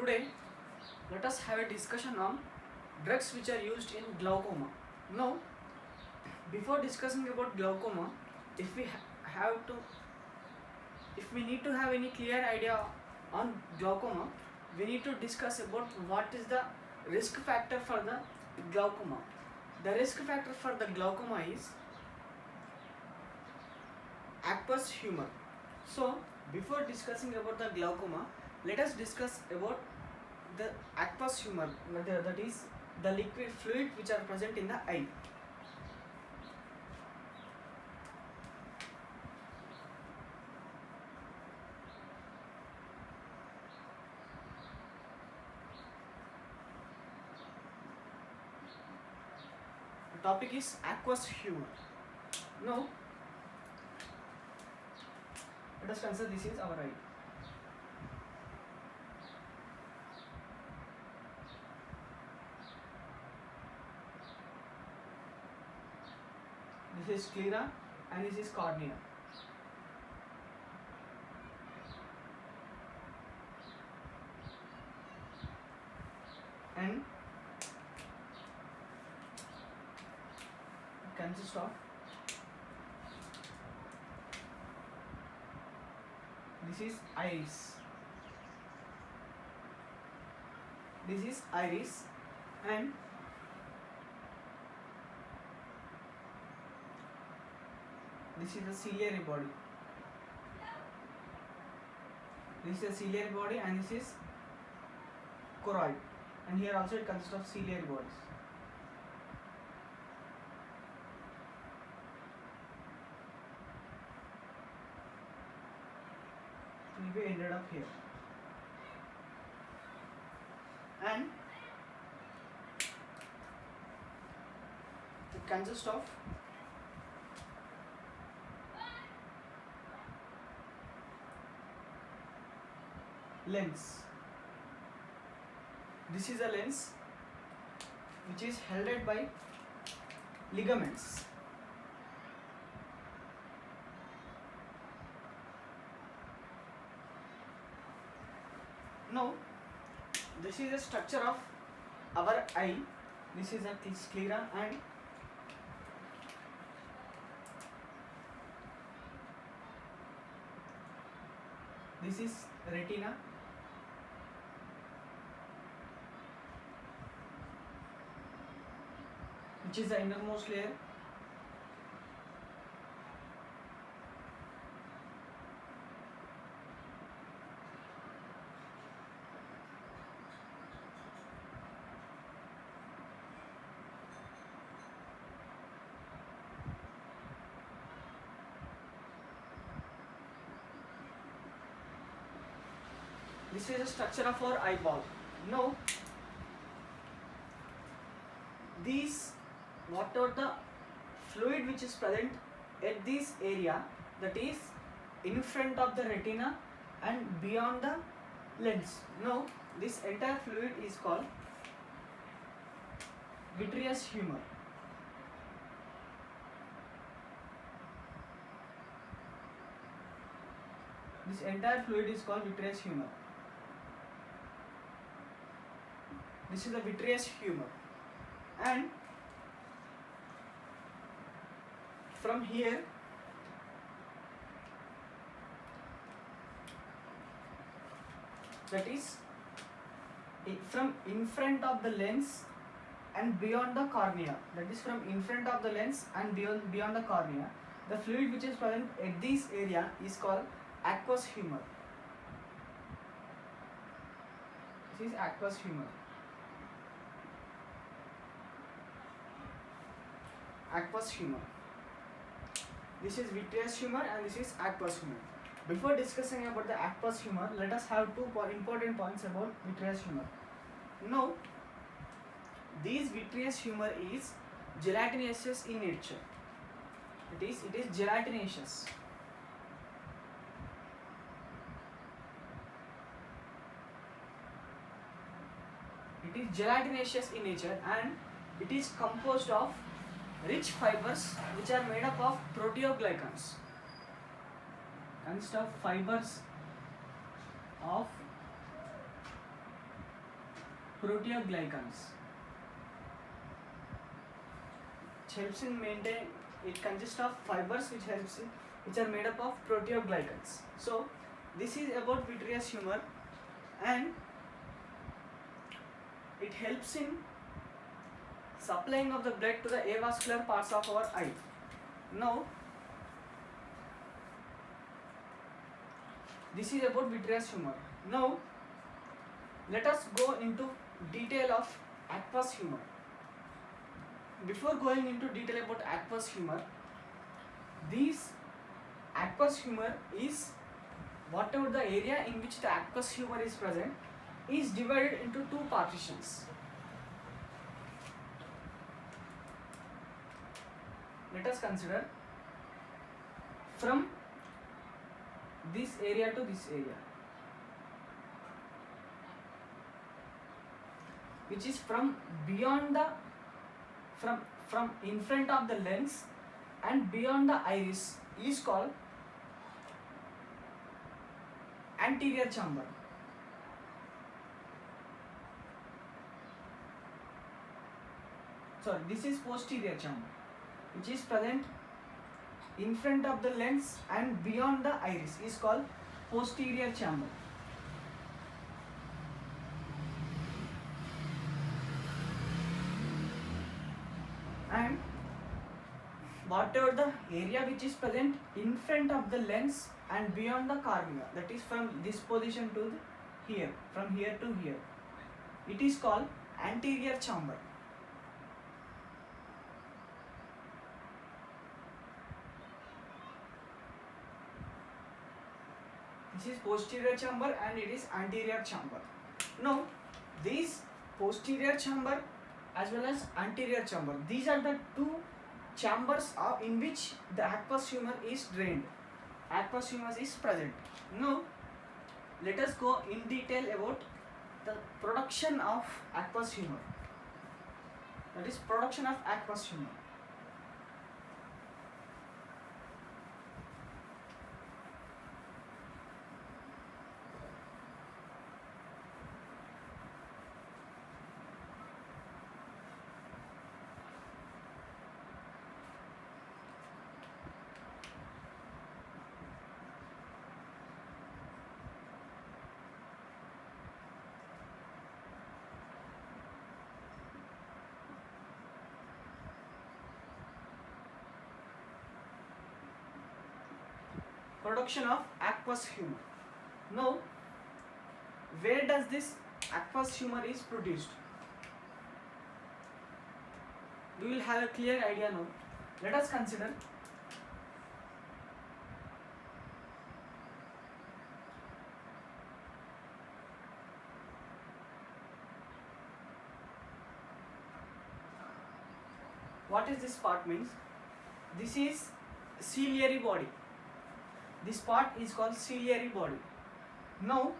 Today, let us have a discussion on drugs which are used in glaucoma. Now, before discussing about glaucoma, if we have to, if we need to have any clear idea on glaucoma, we need to discuss about what is the risk factor for the glaucoma. The risk factor for the glaucoma is aqueous humor. So, before discussing about the glaucoma, let us discuss about the aqueous humor, that is the liquid fluid which are present in the eye. The topic is aqueous humor. Now, let us consider this is our eye. This is sclera and this is cornea. And consists of this is iris. This is iris and this is the ciliary body. This is the ciliary body and this is choroid, and here also it consists of ciliary bodies. We ended up here, and it consists of lens. This is a lens which is held by ligaments. Now, this is the structure of our eye. This is a sclera and this is retina. Which is the innermost layer. This is the structure of our eyeball. Now, these whatever the fluid which is present at this area, that is in front of the retina and beyond the lens. Now, this entire fluid is called vitreous humor. This entire fluid is called vitreous humor. This is the vitreous humor, and from here that is from in front of the lens and beyond the cornea, that is from in front of the lens and beyond the cornea, the fluid which is present at this area is called aqueous humor. This is aqueous humor. Aqueous humor. This is vitreous humor and this is aqueous humor. Before discussing about the aqueous humor, let us have two important points about vitreous humor. Now, this vitreous humor is gelatinous in nature. It is gelatinous. It is gelatinous in nature and it is composed of rich fibers which are made up of proteoglycans. Consist of fibers of proteoglycans. It helps in maintain. It consists of fibers which are made up of proteoglycans. So this is about vitreous humor, and it helps in supplying of the blood to the avascular parts of our eye. Now this is about vitreous humor. Now let us go into detail of aqueous humor. Before going into detail about aqueous humor, this aqueous humor is whatever the area in which the aqueous humor is present is divided into two partitions. Let us consider from this area to this area, which is from beyond the from in front of the lens and beyond the iris, is called anterior chamber. Sorry, this is posterior chamber, which is present in front of the lens and beyond the iris, is called posterior chamber. And whatever the area which is present in front of the lens and beyond the cornea, that is from this position to here, from here to here, it is called anterior chamber. This is posterior chamber and it is anterior chamber. Now this posterior chamber as well as anterior chamber, these are the two chambers in which the aqueous humor is drained. Aqueous humor is present. Now let us go in detail about the production of aqueous humor. That is production of aqueous humor. Production of aqueous humor. Now, where does this aqueous humor is produced? We will have a clear idea now. Let us consider what is this part means. This is ciliary body. This part is called ciliary body. Now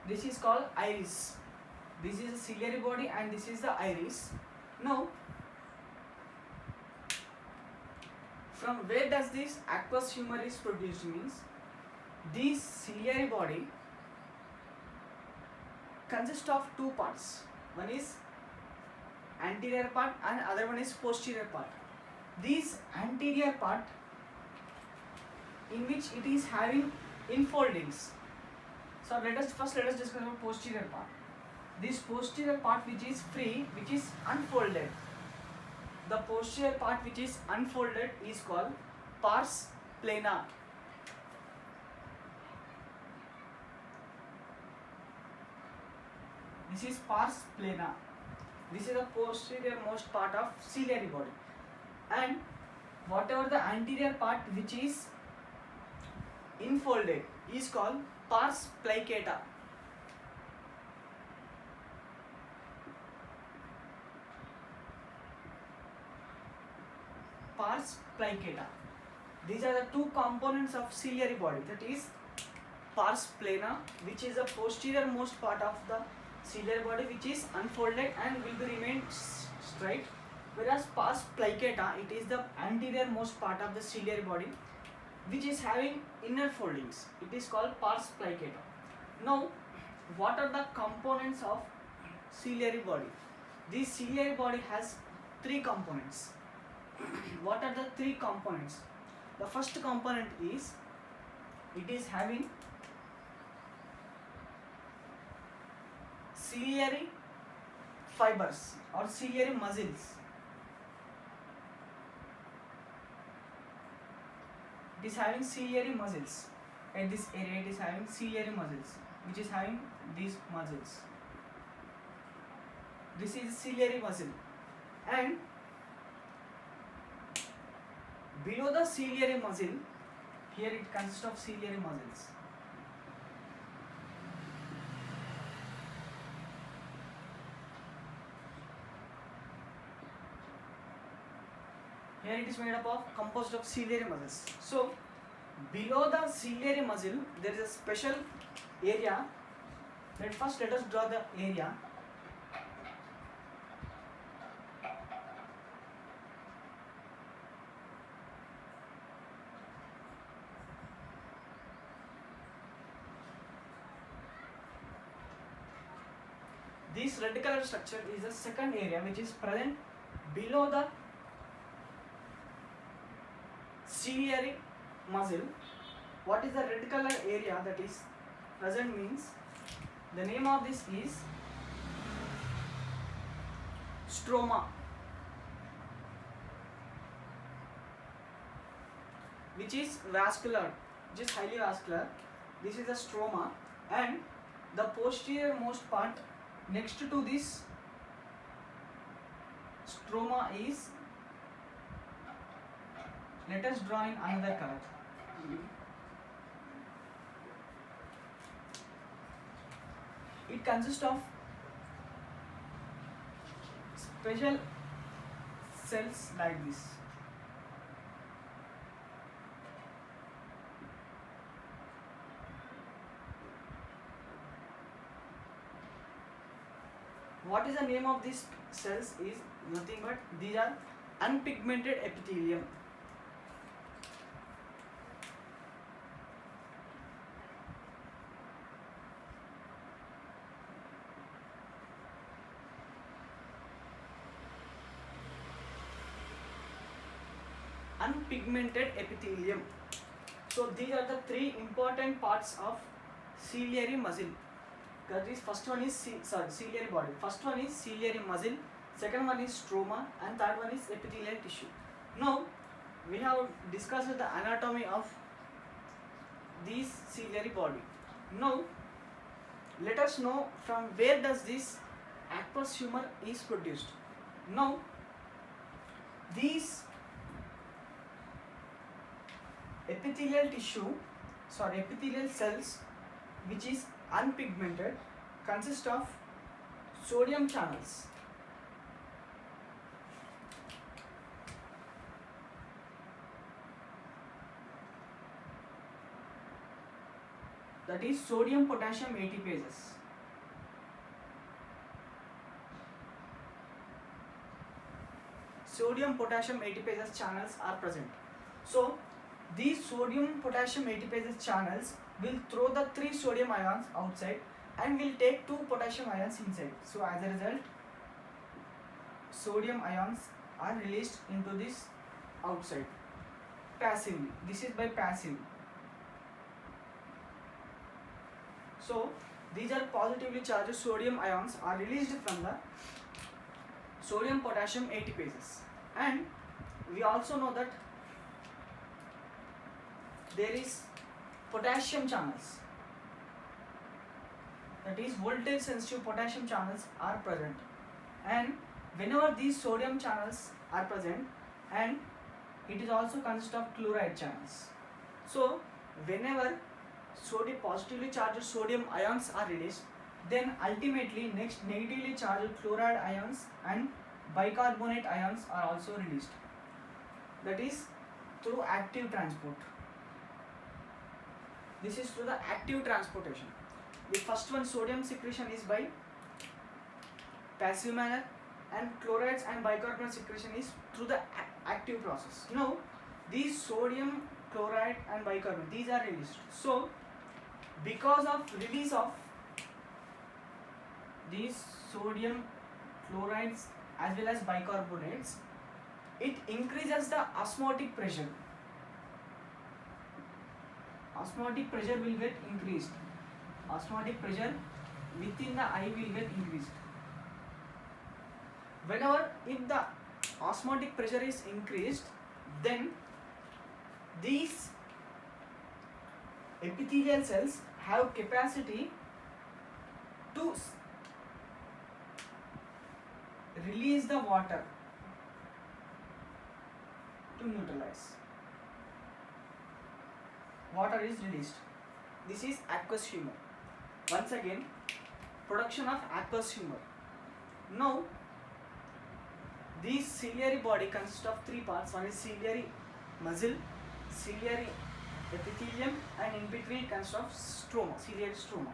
this is called iris. This is a ciliary body and this is the iris. Now from where does this aqueous humor is produced means, this ciliary body consists of two parts. One is anterior part and other one is posterior part. This anterior part in which it is having infoldings. So let us discuss about posterior part. This posterior part which is free, which is unfolded. The posterior part which is unfolded is called pars plana. This is pars plana. This is the posterior most part of ciliary body. And whatever the anterior part which is infolded is called pars plicata. Pars plicata. These are the two components of ciliary body, that is pars plana, which is the posterior most part of the ciliary body which is unfolded and will be remain straight, Whereas pars plicata, it is the anterior most part of the ciliary body which is having inner foldings. It is called pars plicata. Now, what are the components of ciliary body? This ciliary body has three components. What are the three components? The first component is, it is having ciliary fibers or ciliary muscles. It is having ciliary muscles. At this area it is having ciliary muscles, which is having these muscles. This is ciliary muscle, and below the ciliary muscle, here it consists of ciliary muscles. Here it is made up of composed of ciliary muscles. So below the ciliary muscle there is a special area. First let us draw the area. This red color structure is the second area which is present below the ciliary muscle. What is the red color area that is present means, the name of this is stroma, which is vascular, which is highly vascular. This is the stroma, and the posterior most part next to this stroma is, let us draw in another color. It consists of special cells like this. What is the name of these cells is nothing but these are unpigmented epithelium. Unpigmented epithelium. So these are the three important parts of ciliary muscle. This first one is ciliary body. First one is ciliary muscle, second one is stroma, and third one is epithelial tissue. Now we have discussed the anatomy of this ciliary body. Now let us know from where does this aqueous humor is produced. Now these epithelial cells which is unpigmented consist of sodium channels. That is sodium potassium ATPases. Sodium potassium ATPases channels are present. So these sodium potassium ATPases channels will throw the 3 sodium ions outside and will take 2 potassium ions inside. So as a result, sodium ions are released into this outside passively. This is by passive. So these are positively charged sodium ions are released from the sodium potassium ATPases. And we also know that there is potassium channels, that is voltage sensitive potassium channels are present, and whenever these sodium channels are present, and it is also consist of chloride channels. So whenever positively charged sodium ions are released, then ultimately next negatively charged chloride ions and bicarbonate ions are also released, that is through active transport. This is through the active transportation. The first one, sodium secretion, is by passive manner, and chlorides and bicarbonate secretion is through the active process. Now these sodium chloride and bicarbonate, these are released. So because of release of these sodium chlorides as well as bicarbonates, it increases the osmotic pressure. Osmotic pressure will get increased. Osmotic pressure within the eye will get increased. Whenever if the osmotic pressure is increased, then these epithelial cells have capacity to release the water to neutralize. Water is released. This is aqueous humor. Once again, production of aqueous humor. Now, this ciliary body consists of three parts. One is ciliary muscle, ciliary epithelium, and in between it consists of stroma, ciliary stroma.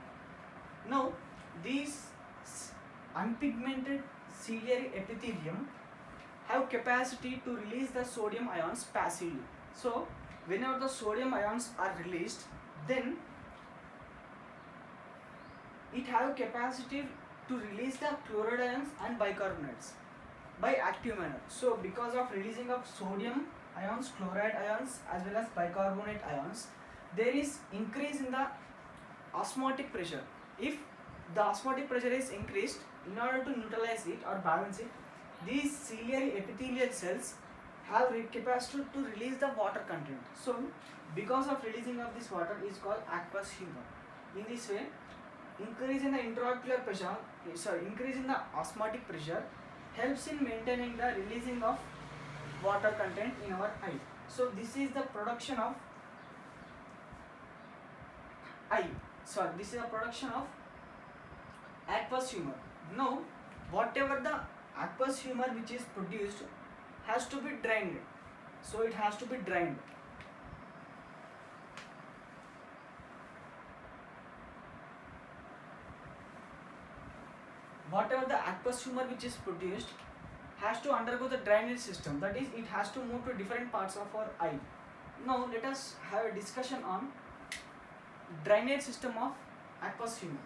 Now, these unpigmented ciliary epithelium have capacity to release the sodium ions passively. So, whenever the sodium ions are released, then it have capacity to release the chloride ions and bicarbonates by active manner. So because of releasing of sodium ions, chloride ions as well as bicarbonate ions, there is increase in the osmotic pressure. If the osmotic pressure is increased, in order to neutralize it or balance it, these ciliary epithelial cells have capacity to release the water content. So because of releasing of this water is called aqueous humor. In this way, increase in the intraocular pressure, increase in the osmotic pressure helps in maintaining the releasing of water content in our eye. So this is the production of this is a production of aqueous humor. Now whatever the aqueous humor which is produced has to be drained. So it has to be drained. Whatever the aqueous humor which is produced has to undergo the drainage system. That is, it has to move to different parts of our eye. Now let us have a discussion on drainage system of aqueous humor.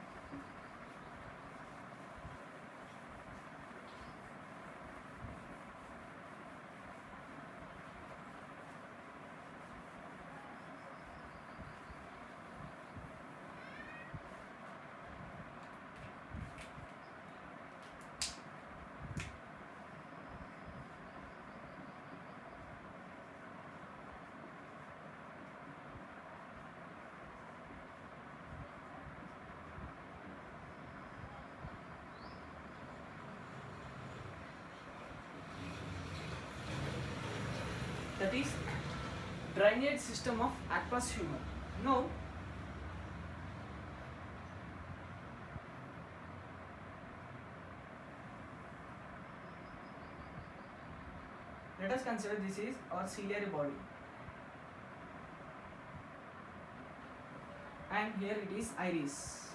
That is drainage system of aqueous humor. Now let us consider this is our ciliary body, and here it is iris.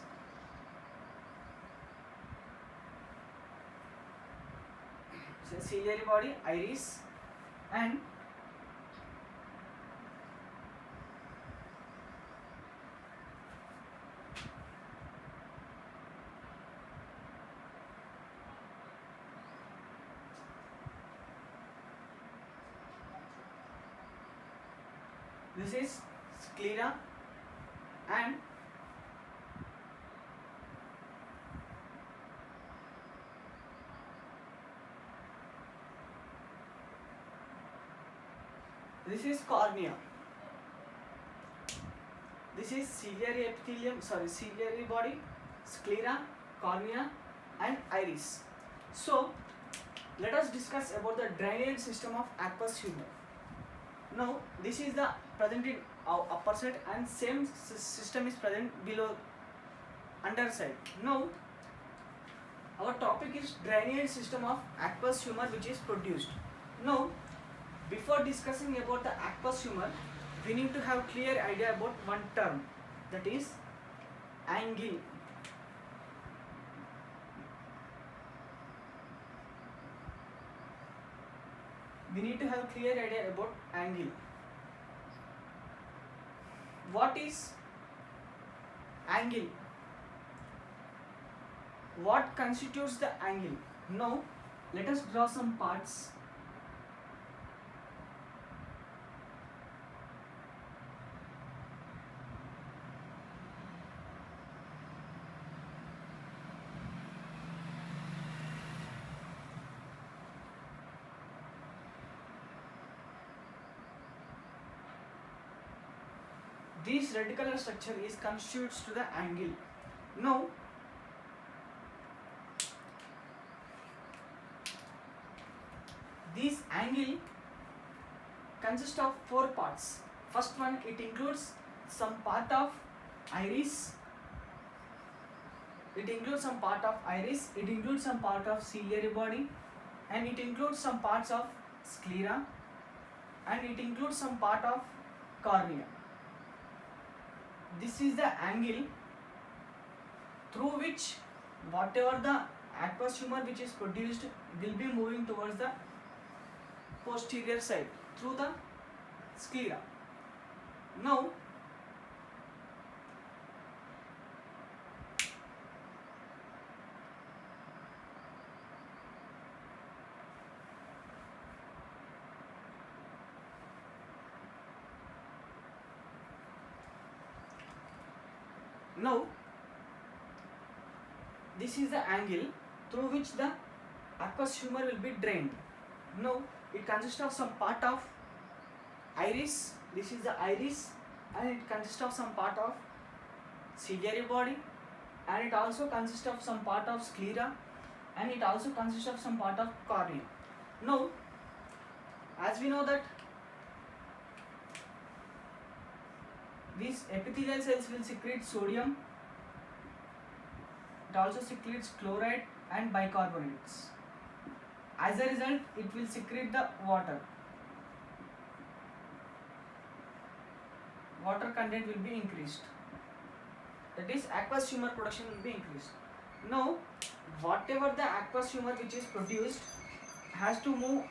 So ciliary body, iris, and this is sclera, and this is cornea. This is ciliary epithelium, ciliary body, sclera, cornea, and iris. So let us discuss about the drainage system of aqueous humor. Now this is the present in upper side, and same system is present below underside. Now our topic is drainage system of aqueous humor which is produced. Now before discussing about the aqueous humor, we need to have clear idea about one term, that is angle. we need to have clear idea about angle. What is angle? What constitutes the angle? Now let us draw some parts. This red color structure is constitutes to the angle. Now this angle consists of four parts. First one, it includes some part of iris. It includes some part of iris. It includes some part of ciliary body, and it includes some parts of sclera, and it includes some part of cornea. This is the angle through which whatever the aqueous humor which is produced will be moving towards the posterior side through the sclera. Now this is the angle through which the aqueous humor will be drained. Now it consists of some part of iris. This is the iris, and it consists of some part of ciliary body, and it also consists of some part of sclera, and it also consists of some part of cornea. Now as we know that these epithelial cells will secrete sodium, it also secretes chloride and bicarbonates. As a result, it will secrete the water. Water content will be increased. That is, aqueous humor production will be increased. Now, whatever the aqueous humor which is produced has to move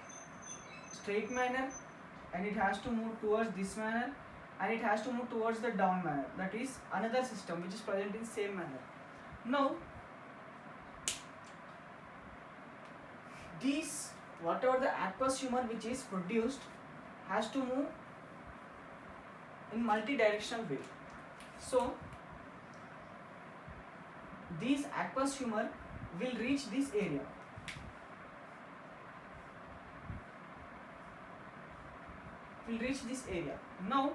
straight manner, and it has to move towards this manner, and it has to move towards the down manner. That is another system which is present in same manner. Now, these whatever the aqueous humor which is produced has to move in multi-directional way. So these aqueous humor will reach this area. Will reach this area. Now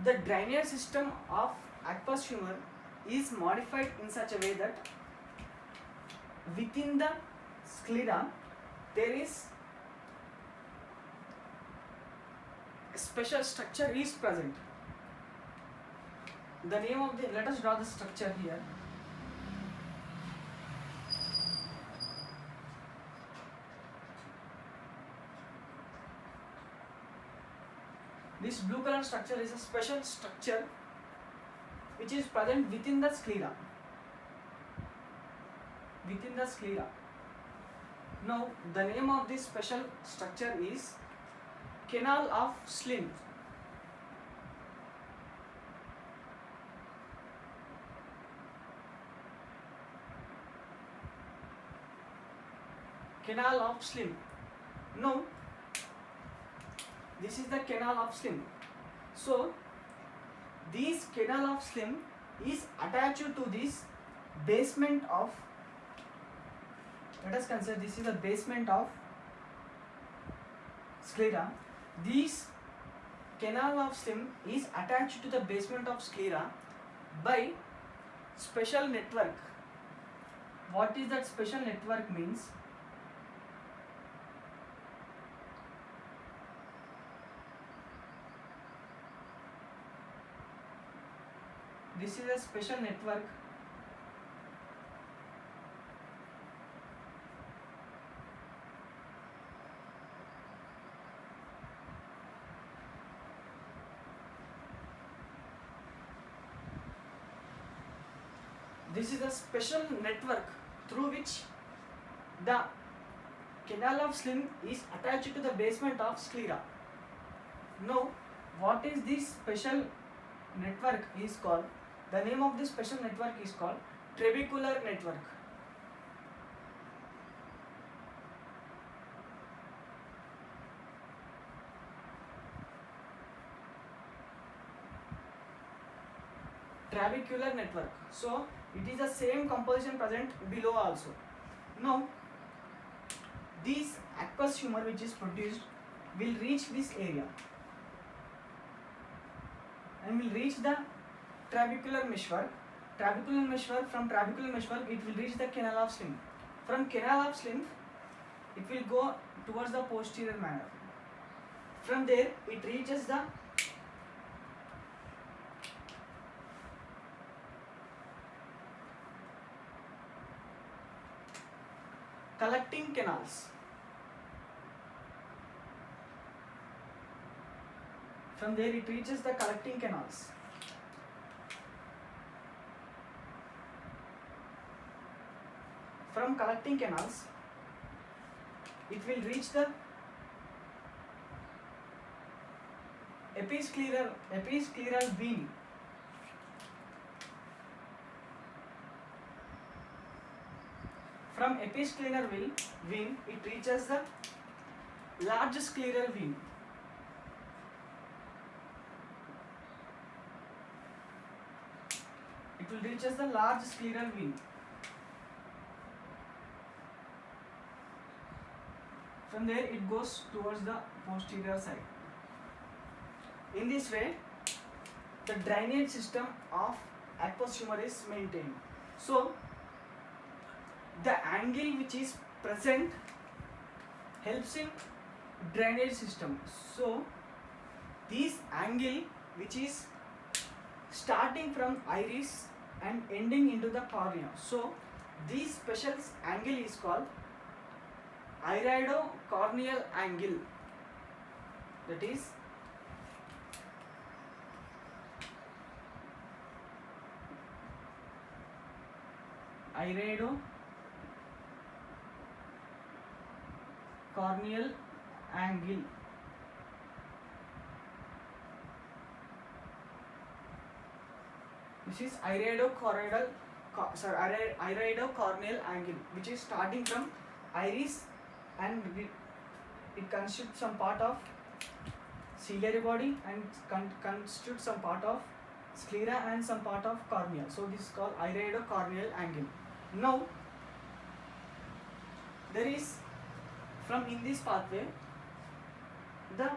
the drainage system of aqueous humor is modified in such a way that within the sclera there is a special structure is present. The name of the, let us draw the structure here. This blue color structure is a special structure which is present within the sclera. Within the sclera. Now the name of this special structure is canal of Schlemm. Canal of Schlemm. Now this is the canal of Schlemm. So this canal of Schlemm is attached to this basement of, let us consider this is the basement of sclera. This canal of Schlemm is attached to the basement of sclera by special network. What is that special network means? This is a special network through which the canal of Schlemm is attached to the basement of sclera. Now, what is this special network is called? The name of this special network is called trabecular network. Trabecular network. So it is the same composition present below also. Now this aqueous humor which is produced will reach this area and will reach the trabecular meshwork. Trabecular meshwork, from trabecular meshwork it will reach the canal of Schlemm. From canal of Schlemm it will go towards the posterior manner. From there it reaches the collecting canals. From there it reaches the collecting canals. From collecting canals it will reach the episcleral vein. From episcleral vein it reaches the large scleral vein. It will reaches the large scleral vein. From there it goes towards the posterior side. In this way, the drainage system of aqueous humor is maintained. So, the angle which is present helps in drainage system. So, this angle which is starting from iris and ending into the cornea. So, this special angle is called iridocorneal angle. That is iridocorneal angle. This is iridocorneal angle, which is starting from iris and it constitutes some part of ciliary body and constitutes some part of sclera and some part of cornea. So this is called iridocorneal angle. Now there is, from in this pathway, the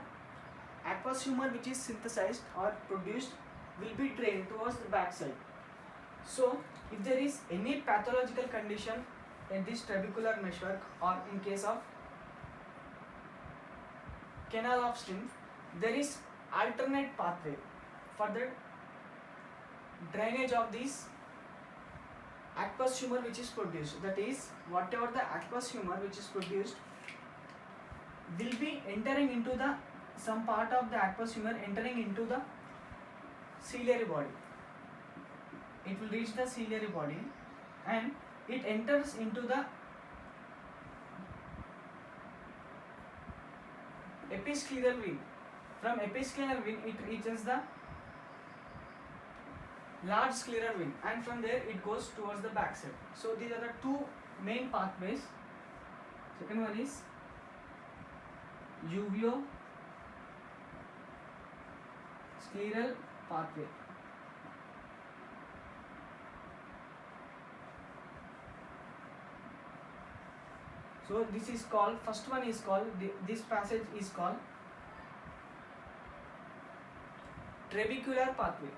aqueous humor which is synthesized or produced will be drained towards the back side. So if there is any pathological condition in this trabecular meshwork or in case of canal of Schlemm, there is alternate pathway for the drainage of this aqueous humor which is produced. That is, whatever the aqueous humor which is produced will be entering into the some part of the aqueous humor entering into the ciliary body. It will reach the ciliary body and it enters into the episcleral vein. From episcleral vein it reaches the large scleral vein and from there it goes towards the back side. So these are the two main pathways. Second one is uveo-scleral pathway. So this is called, first one is called, this passage is called trabecular pathway.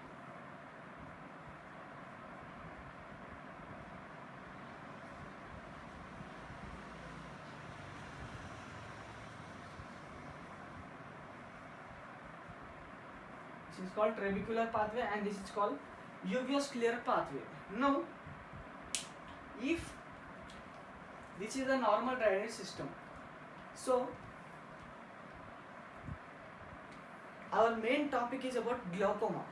This is called trabecular pathway and this is called uveo-scleral pathway. Now, if this is a normal drainage system, so our main topic is about glaucoma.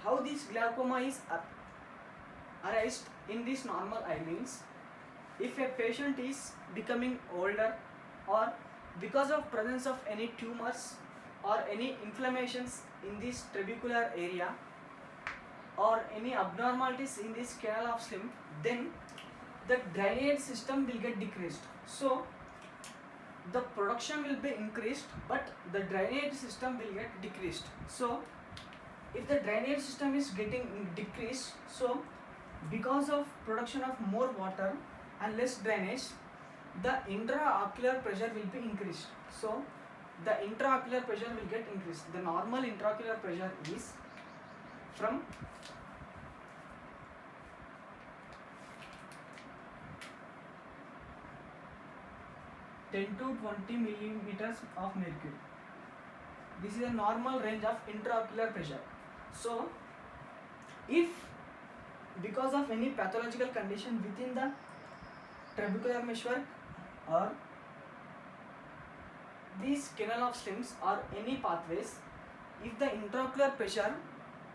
How this glaucoma is arised in this normal eye means, if a patient is becoming older, or because of presence of any tumors or any inflammations in this trabecular area, or any abnormalities in this canal of Schlemm, then the drainage system will get decreased. So the production will be increased, but the drainage system will get decreased. So if the drainage system is getting decreased, so because of production of more water and less drainage, the intraocular pressure will be increased. So the intraocular pressure will get increased. The normal intraocular pressure is from 10 to 20 millimeters of mercury. This is a normal range of intraocular pressure. So if because of any pathological condition within the trabecular meshwork or these canal of Schlemms or any pathways, if the intraocular pressure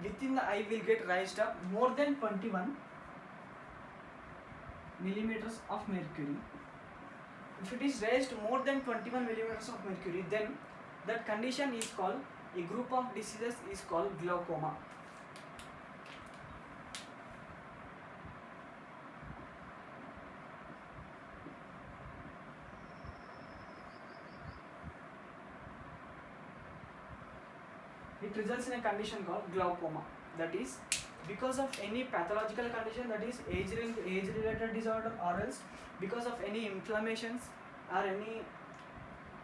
within the eye will get raised up more than 21 millimeters of mercury, if it is raised more than 21 millimeters of mercury, then that condition is called, a group of diseases is called glaucoma. It results in a condition called glaucoma. That is because of any pathological condition, that is age related disorder, or else because of any inflammations or any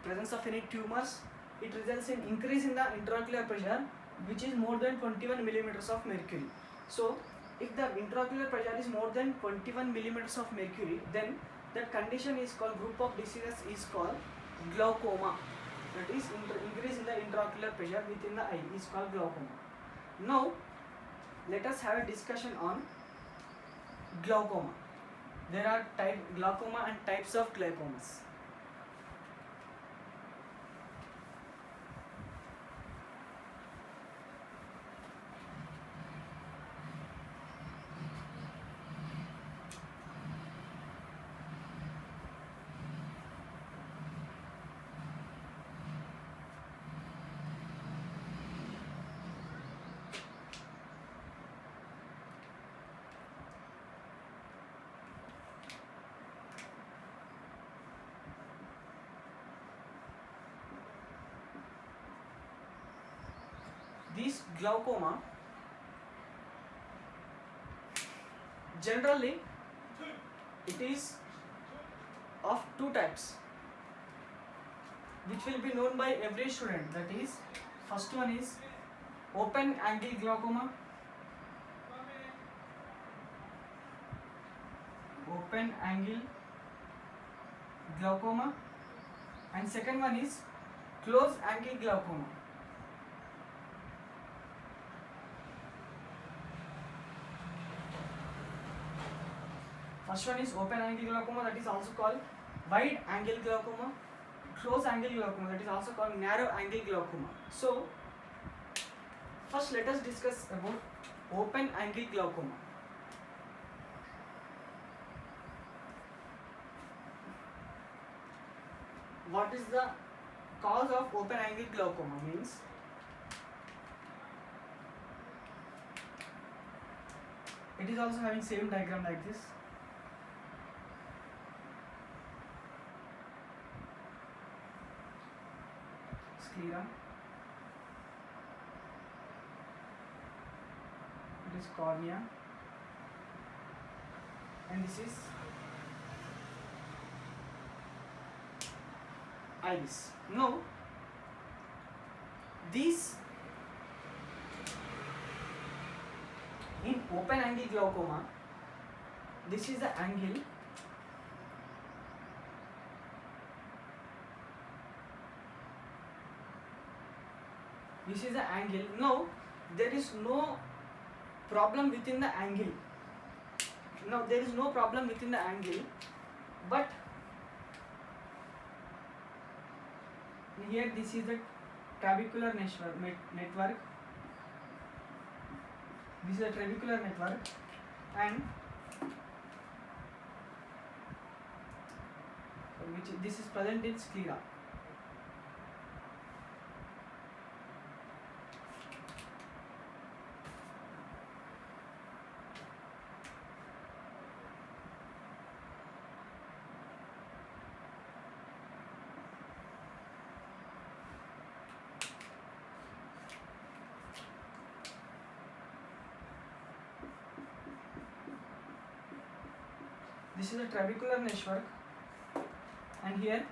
presence of any tumors, it results in increase in the intraocular pressure which is more than 21 millimeters of mercury. So if the intraocular pressure is more than 21 millimeters of mercury, then that condition is called, group of diseases is called glaucoma. That is increase in the intraocular pressure within the eye is called glaucoma. Now let us have a discussion on glaucoma. There are glaucoma and types of glaucomas. This glaucoma generally it is of two types which will be known by every student. That is, first one is open angle glaucoma, open angle glaucoma, and second one is close angle glaucoma. First one is open angle glaucoma, that is also called wide angle glaucoma. Close angle glaucoma, that is also called narrow angle glaucoma. So first let us discuss about open angle glaucoma. What is the cause of open angle glaucoma? Means it is also having same diagram like this. Sclera. It is cornea, and this is iris. Now these in open angle glaucoma, this is the angle this is the angle. Now there is no problem within the angle. Now there is no problem within the angle, but here this is the trabecular network. This is a trabecular network, and which this is present in sclera. This is a trabecular network, and here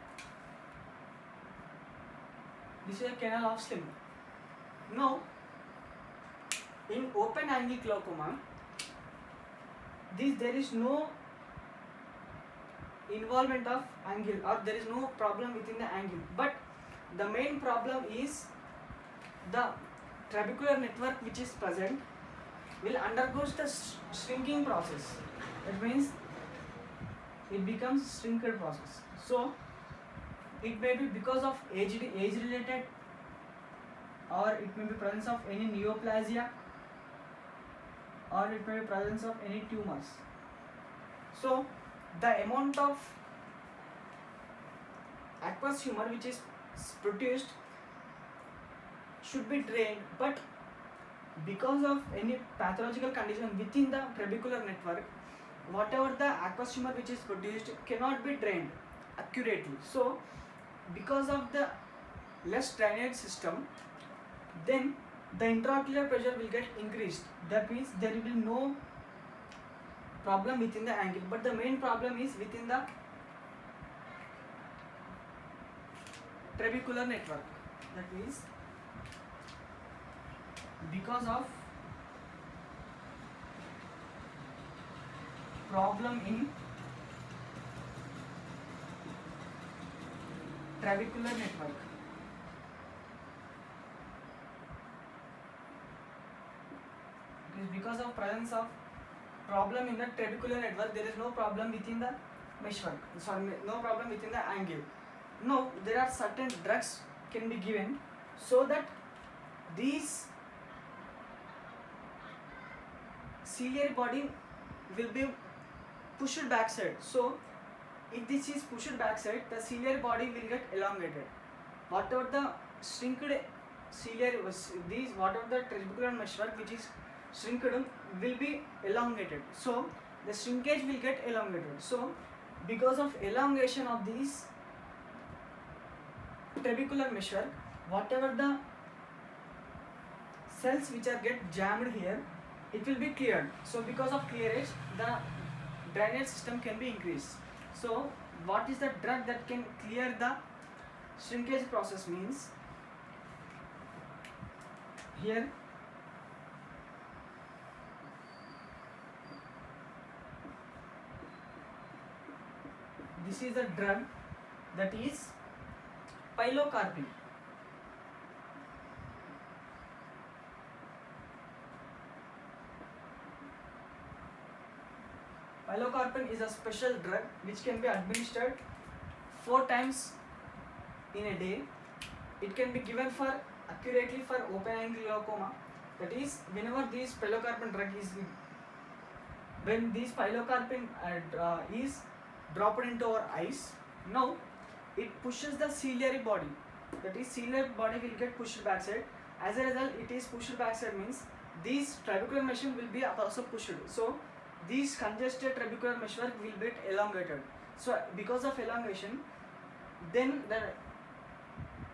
this is a canal of Slim. Now, in open angle glaucoma, there is no involvement of angle, or there is no problem within the angle, but the main problem is the trabecular network which is present will undergo the shrinking process. That means it becomes shrinked process. So it may be because of age related, or it may be presence of any neoplasia, or it may be presence of any tumors. So the amount of aqueous humor which is produced should be drained, but because of any pathological condition within the trabecular network, whatever the aqueous humor which is produced cannot be drained accurately. So because of the less drainage system, then the intraocular pressure will get increased. That means there will be no problem within the angle, but the main problem is within the trabecular network. That means because of problem in trabecular network, it is because of presence of problem in the trabecular network, there is no problem within the meshwork, no problem within the angle. Now there are certain drugs can be given so that these ciliary body will be pushed backside. So if this is pushed backside, the ciliary body will get elongated. Whatever the shrinked ciliary was, whatever the trabecular meshwork which is shrinked will be elongated. So the shrinkage will get elongated. So because of elongation of these trabecular meshwork, whatever the cells which are get jammed here, it will be cleared. So because of clearage, the drainage system can be increased. So what is the drug that can clear the shrinkage process means, here this is the drug that is pilocarpine. Pilocarpine is a special drug which can be administered 4 times in a day. It can be given for accurately for open angle glaucoma. That is, whenever this pilocarpine drug is, when this pilocarpine is dropped into our eyes, now it pushes the ciliary body. That is, ciliary body will get pushed backside. As a result, it is pushed backside means these trabecular meshwork will be also pushed. So these congested trabecular meshwork will get elongated. So because of elongation, then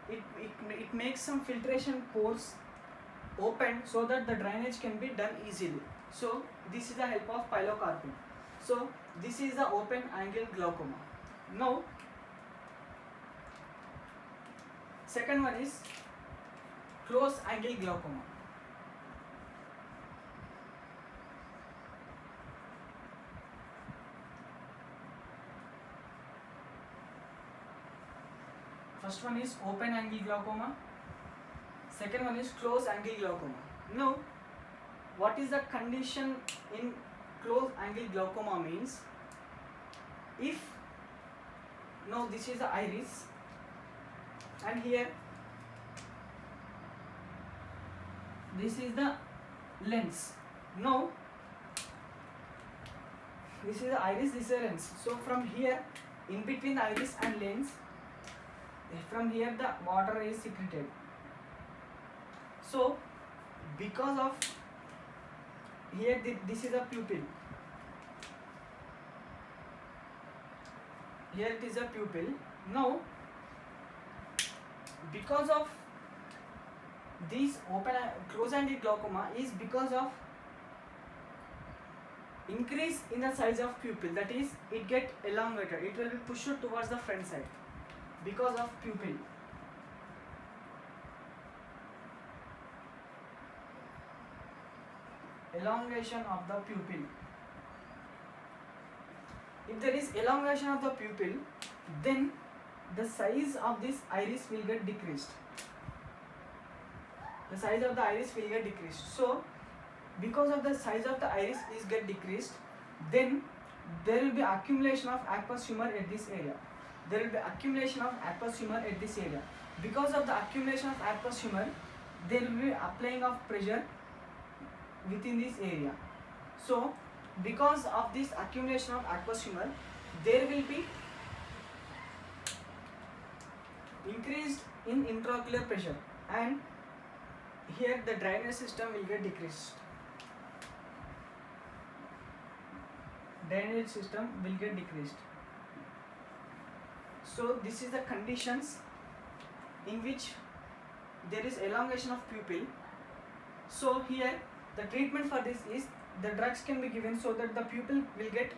it makes some filtration pores open so that the drainage can be done easily. So this is the help of pilocarpine. So this is the open angle glaucoma. Now second one is close angle glaucoma. First one is open angle glaucoma. Second one is close angle glaucoma. Now, what is the condition in close angle glaucoma means, if, now this is the iris, and here this is the lens. Now this is the iris, this is the lens. So from here in between the iris and lens, from here the water is secreted. So because of here this is a pupil, here it is a pupil. Now because of this close angle glaucoma is because of increase in the size of pupil, that is it get elongated, it will be pushed towards the front side because of pupil. Elongation of the pupil. If there is elongation of the pupil, then the size of this iris will get decreased. The size of the iris will get decreased. So because of the size of the iris is get decreased, then there will be accumulation of aqueous humor at this area. There will be accumulation of aqueous humor at this area. Because of the accumulation of aqueous humor, there will be applying of pressure within this area. So because of this accumulation of aqueous humor, there will be increased in intraocular pressure, and here the drainage system will get decreased. Drainage system will get decreased. So this is the conditions in which there is elongation of pupil. So here the treatment for this is the drugs can be given so that the pupil will get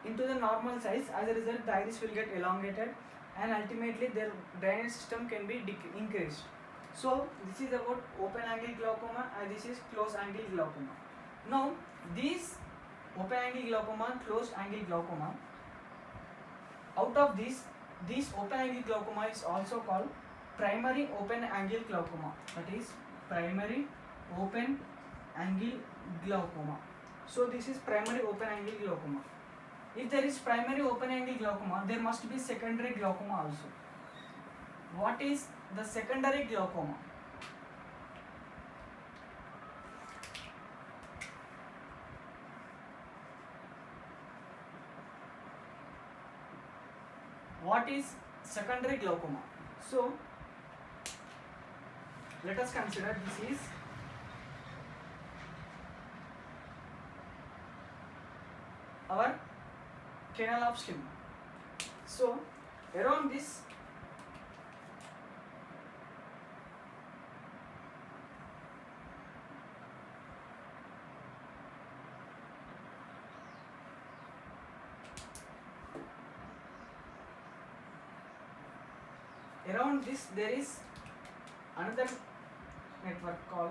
into the normal size. As a result, the iris will get elongated, and ultimately their drainage system can be increased. So this is about open angle glaucoma, and this is close angle glaucoma. Now these open angle glaucoma, closed angle glaucoma, out of this open angle glaucoma is also called primary open angle glaucoma, that is primary open angle glaucoma. So this is primary open angle glaucoma. If there is primary open angle glaucoma, there must be secondary glaucoma also. What is the secondary glaucoma? What is secondary glaucoma? So let us consider this is our canal of Schlemm. So around this there is another network called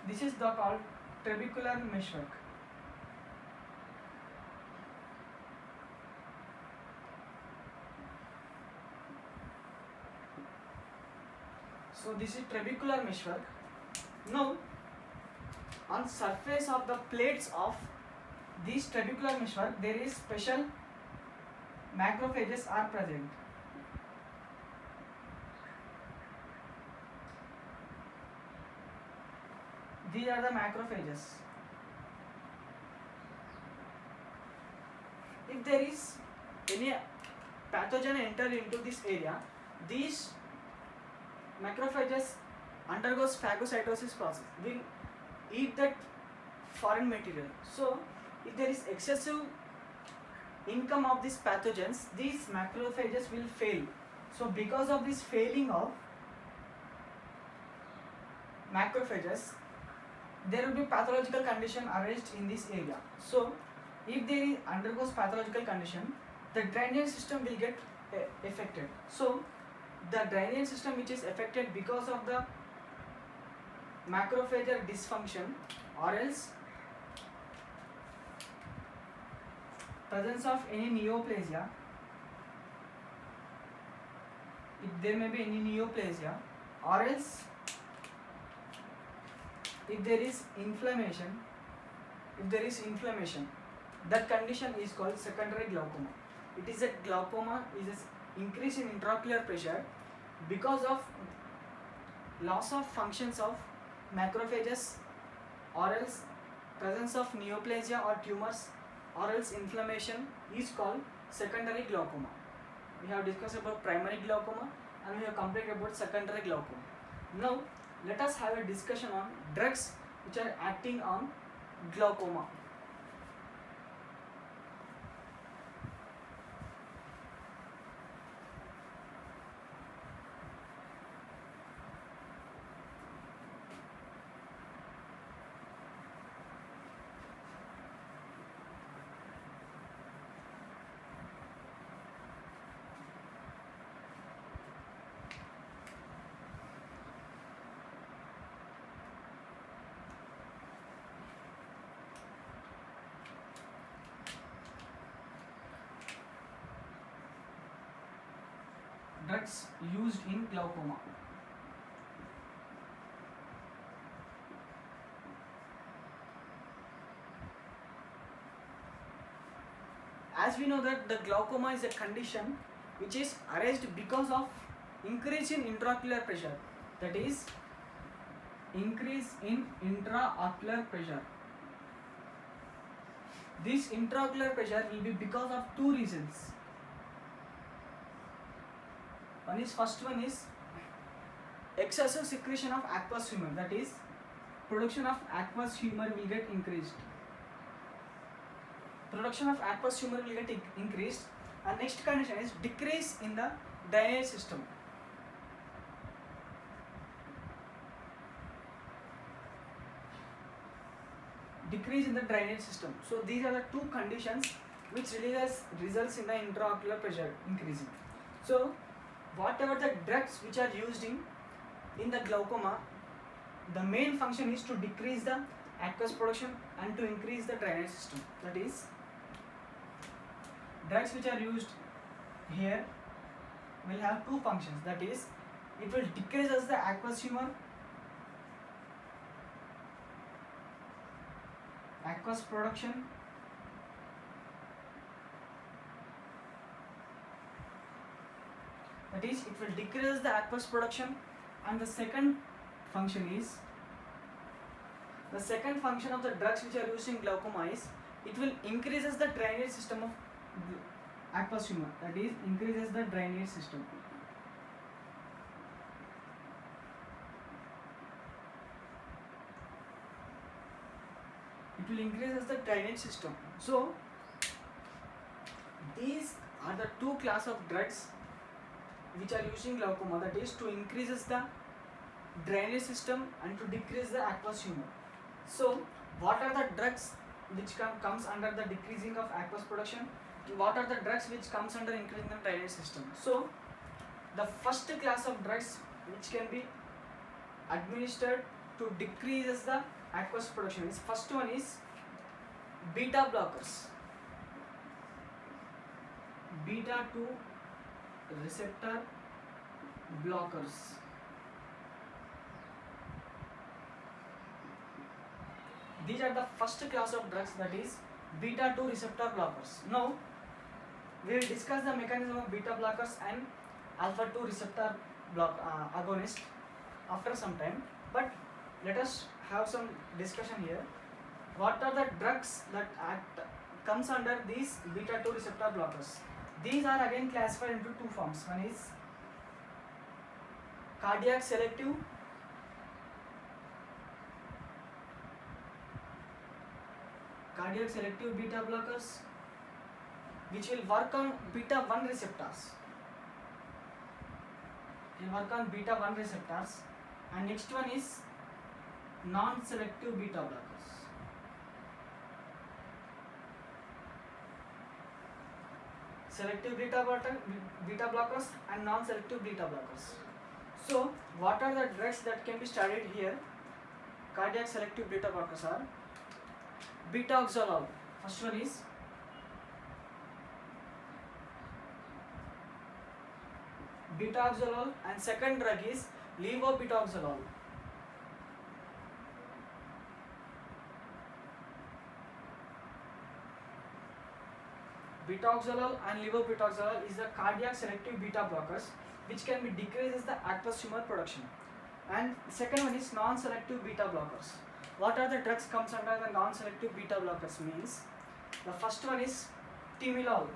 this is the called trabecular meshwork. So this is trabecular meshwork. Now on surface of the plates of this trabecular meshwork there is special macrophages are present. These are the macrophages. If there is any pathogen enter into this area, these macrophages undergoes phagocytosis process, will eat that foreign material. So if there is excessive income of these pathogens, these macrophages will fail. So because of this failing of macrophages, there will be pathological condition arised in this area. So if there undergoes pathological condition, the drainage system will get affected. So the drainage system which is affected because of the macrophage dysfunction, or else presence of any neoplasia, if there may be any neoplasia, or else if there is inflammation, that condition is called secondary glaucoma. It is a glaucoma is an increase in intraocular pressure because of loss of functions of macrophages, or else presence of neoplasia or tumors or else inflammation is called secondary glaucoma. We have discussed about primary glaucoma and we have completed about secondary glaucoma. Now let us have a discussion on drugs which are acting on glaucoma. Drugs used in glaucoma. As we know that the glaucoma is a condition which is arised because of increase in intraocular pressure. That is, increase in intraocular pressure. This intraocular pressure will be because of two reasons. First one is excessive secretion of aqueous humor, that is production of aqueous humor will get increased. Production of aqueous humor will get increased, and next condition is decrease in the drainage system. Decrease in the drainage system. So these are the two conditions which results in the intraocular pressure increasing. So whatever the drugs which are used in the glaucoma, the main function is to decrease the aqueous production and to increase the drainage system. That is, drugs which are used here will have two functions. That is, it will decrease the aqueous humor, aqueous production, that is, it will decrease the aqueous production, and the second function of the drugs which are used in glaucoma is it will increases the drainage system of aqueous humor, that is, increases the drainage system. It will increases the drainage system. So these are the two class of drugs which are used in glaucoma, that is, to increases the drainage system and to decrease the aqueous humor. So what are the drugs which comes under the decreasing of aqueous production? What are the drugs which comes under increasing the drainage system? So the first class of drugs which can be administered to decreases the aqueous production is, first one is beta blockers. Beta 2 receptor blockers. These are the first class of drugs, that is beta 2 receptor blockers. Now we will discuss the mechanism of beta blockers and alpha 2 receptor agonist after some time, but let us have some discussion here. What are the drugs that comes under these beta 2 receptor blockers? These are again classified into two forms. One is cardiac selective beta blockers, which will work on beta 1 receptors. And next one is non-selective beta blockers. Selective beta blockers and non-selective beta blockers. So what are the drugs that can be studied here? Cardiac selective beta blockers are beta-oxolol. First one is beta-oxolol, and second drug is levobisoprolol. Beta-oxolol and levobisoprolol is the cardiac selective beta blockers which can be decreases the aqueous humor production. And second one is non-selective beta blockers. What are the drugs comes under the non-selective beta blockers means? The first one is timolol.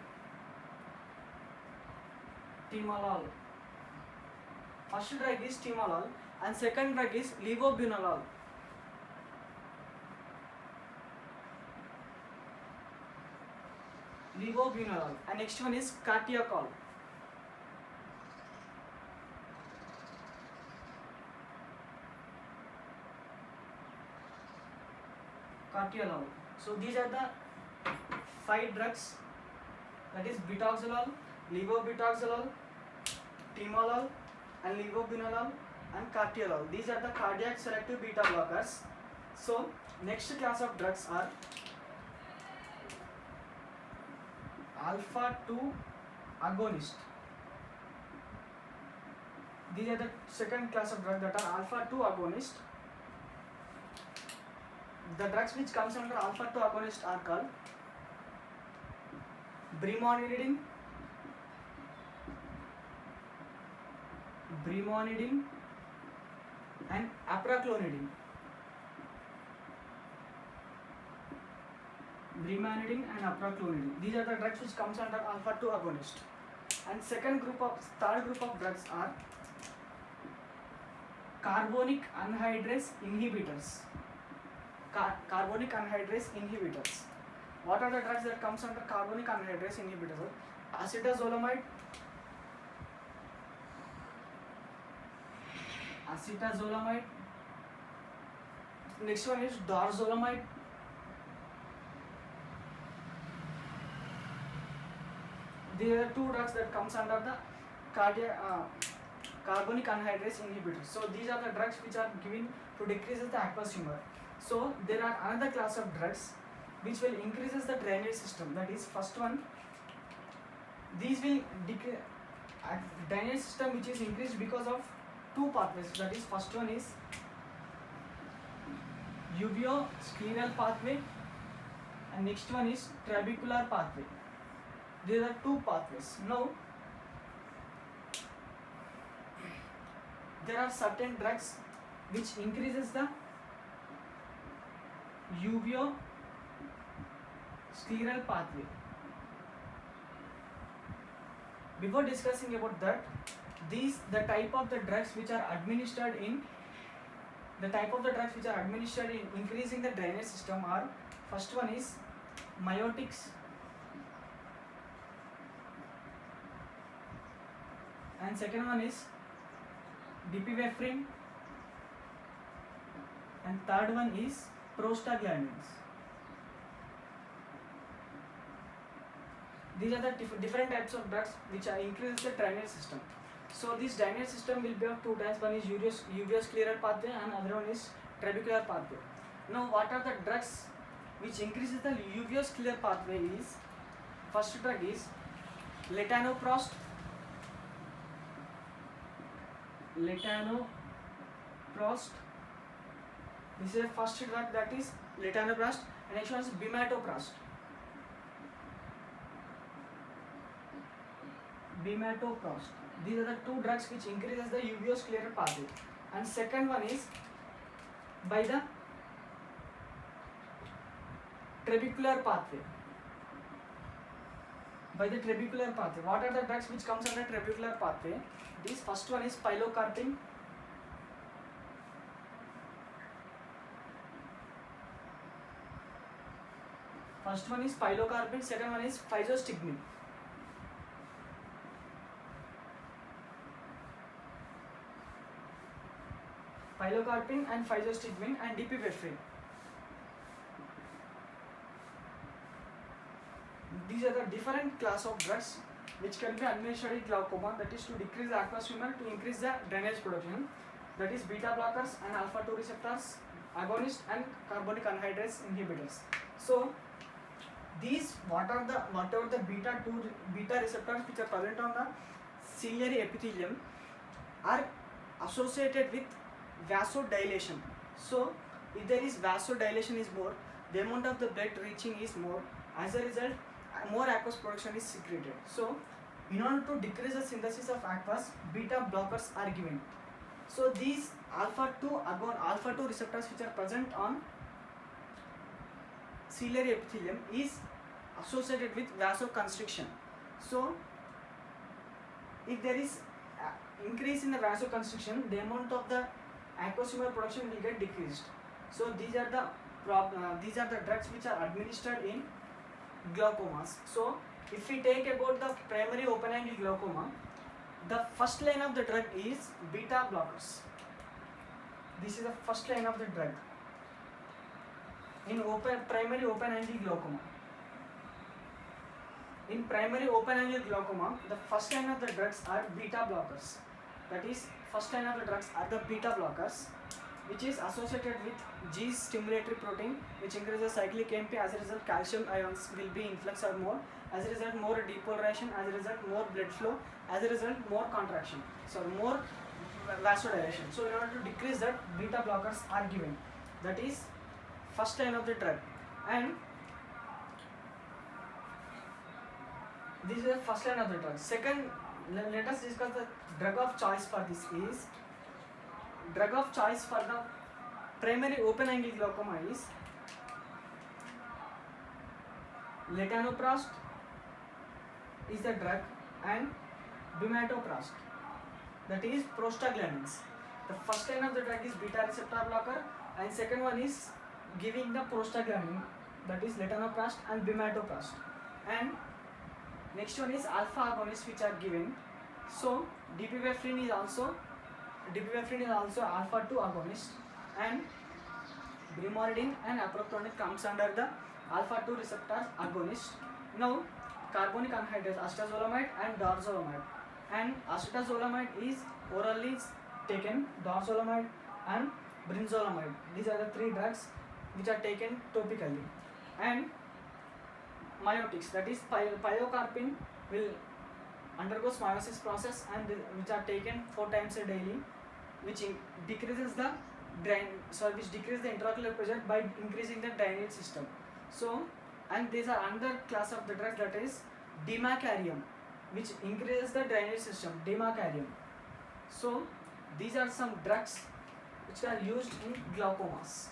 Timolol. First drug is timolol and second drug is levobunolol. Levobunolol and next one is catiacol. Catiolol. So these are the 5 drugs, that is betoxolol, levobetoxolol, timolol and levobunolol and catiolol. These are the cardiac selective beta blockers. So next class of drugs are alpha 2 agonist. These are the second class of drugs that are alpha 2 agonist. The drugs which comes under alpha 2 agonist are called brimonidine, and apraclonidine. Brimonidine and apraclonidine. These are the drugs which comes under alpha 2 agonist. And third group of drugs are carbonic anhydrase inhibitors. Carbonic anhydrase inhibitors. What are the drugs that comes under carbonic anhydrase inhibitors? Acetazolamide, next one is dorzolamide, these are 2 drugs that comes under the carbonic anhydrase inhibitors. So these are the drugs which are given to decrease the aqueous humor. So there are another class of drugs which will increases the drainage system. That is first one. These will decrease drainage system which is increased because of 2 pathways. That is first one is uveoscleral pathway and next one is trabecular pathway. These are 2 pathways. Now there are certain drugs which increases the uveoscleral pathway. Before discussing about that, the type of the drugs which are administered in increasing the drainage system are, first one is miotics and second one is dipivefrin and third one is prostaglandins. These are the different types of drugs which are increase the drainage system. So this drainage system will be of 2 types. One is uveoscleral pathway and other one is trabecular pathway. Now what are the drugs which increases the uveoscleral pathway is, first drug is letanoprost. This is the first drug, that is letanoprost, and next one is bimatoprost. These are the 2 drugs which increases the uveoscleral pathway. And second one is by the trabecular pathway. What are the drugs which comes under trabecular pathway? This first one is pilocarpine. Second one is physostigmine. Pilocarpine and physostigmine and dipivefrin. These are the different class of drugs which can be administered in glaucoma, that is to decrease the aqueous humor, to increase the drainage production. That is beta blockers and alpha 2 receptors agonist and carbonic anhydrase inhibitors. So these whatever the beta receptors which are present on the ciliary epithelium are associated with vasodilation. So if there is vasodilation is more, the amount of the blood reaching is more. As a result, more aqueous production is secreted. So in order to decrease the synthesis of aqueous, beta blockers are given. So these alpha 2 receptors which are present on ciliary epithelium is associated with vasoconstriction. So if there is increase in the vasoconstriction, the amount of the aqueous humor production will get decreased. So these are the drugs which are administered in glaucomas. So if we take about the primary open angle glaucoma, the first line of the drug is beta blockers. This is the first line of the drug in primary open angle glaucoma. In primary open angle glaucoma, the first line of the drugs are beta blockers. That is, first line of the drugs are the beta blockers, which is associated with G's stimulatory protein, which increases cyclic AMP. As a result, calcium ions will be influx or more. As a result, more depolarization. As a result, more blood flow. As a result, more contraction. So more vasodilation. So in order to decrease that, beta blockers are given. That is first line of the drug. And this is the first line of the drug. Second, let us discuss the drug of choice for this is, drug of choice for the primary open angle glaucoma is letanoprost is the drug, and bimatoprost, that is prostaglandins. The first line of the drug is beta receptor blocker, and second one is giving the prostaglandin, that is letanoprost and bimatoprost. And next one is alpha agonists which are given. So dipivefrin is also alpha 2 agonist, and brimonidine and aproctonate comes under the alpha 2 receptors agonist. Now carbonic anhydrase, acetazolamide and dorzolamide, and acetazolamide is orally taken, dorzolamide and brinzolamide. These are the three drugs which are taken topically. And myotics, that is pilocarpine will undergoes meiosis process, and which are taken 4 times a daily, which decreases the intraocular pressure by increasing the drainage system. So, and these are another class of the drugs, that is dimacarium, which increases the drainage system, dimacarium. So these are some drugs which are used in glaucomas.